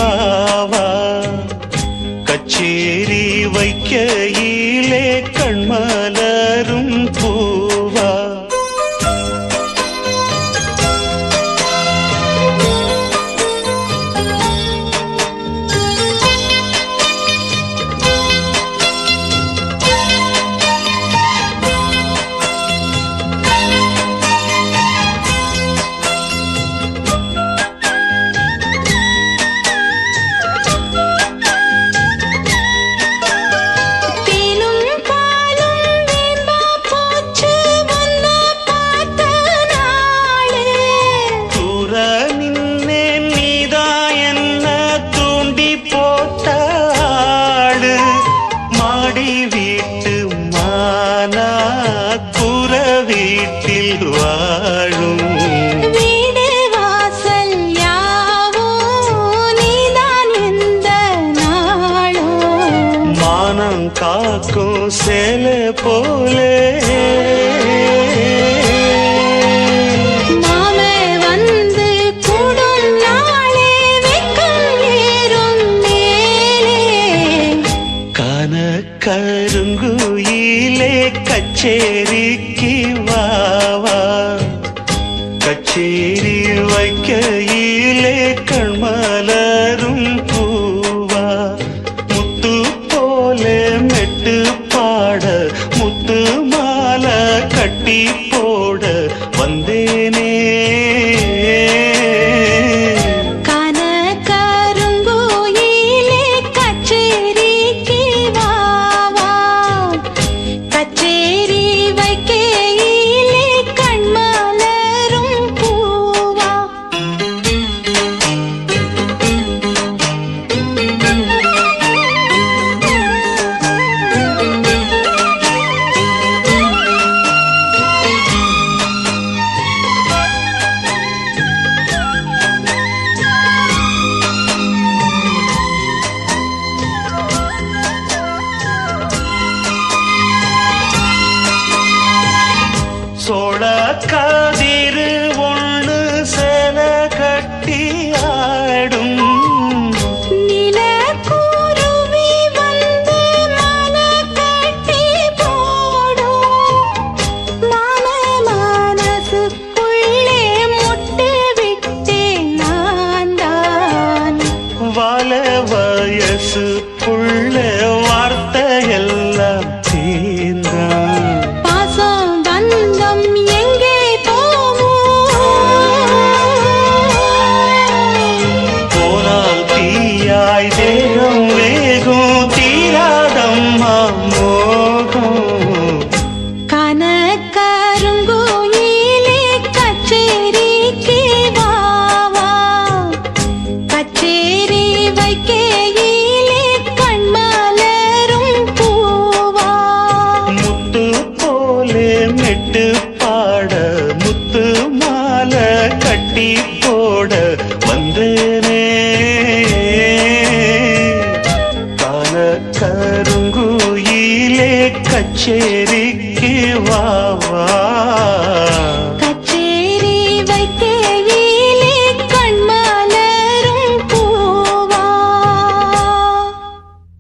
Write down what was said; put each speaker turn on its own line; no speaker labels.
வாவா கச்சேரி வைக்கையிலே கண்மலரும் பூவா வீட்டில் வாழும்
வீடு வாசல் யாவோ நீதான் எந்த நாளும்
மானம் காக்கும் சேலை போலே
மாமே வந்து கூடும் நாளே வெக்கம் ஏறும் மேலே
கான கருங்குயிலே கச்சேரிக்கு வாவா கச்சேரி வைக்கையிலே கண்மலரும் பூவா முத்து போலே மெட்டு பாட முத்து மாலை கட்டி போட வந்தேனே
கான கருங்குயிலே கச்சேரிக்கு வாவா கச்சேரி வைக்கையிலே கண்மலரும் பூவா
சோழ கதிரு ஒண்ணு சேல கட்டி ஆடும்
நிலக்குருவி வந்து மாலை கட்டி போடும் மாம மனசுக்குள்ளே முட்டு விட்டேன் நான் தான்
வாழ வயசு புள்ள வார்த்தையெல்லாம் தீர்ந்தான்
பாசம் பந்தம் எங்கே போகும்
போனால் தீயாய் தேகம் வேகும் தீராதம்மா மோகம்
கான கருங்குயிலே கச்சேரிக்கு வாவா கச்சேரி வைக்கையிலே கண்மலரும் பூவா
முத்து போலே மெட்டு பாட முத்து மாலை கட்டி போட வந்தேனே கான கருங்குயிலே கச்சேரிக்கு வாவா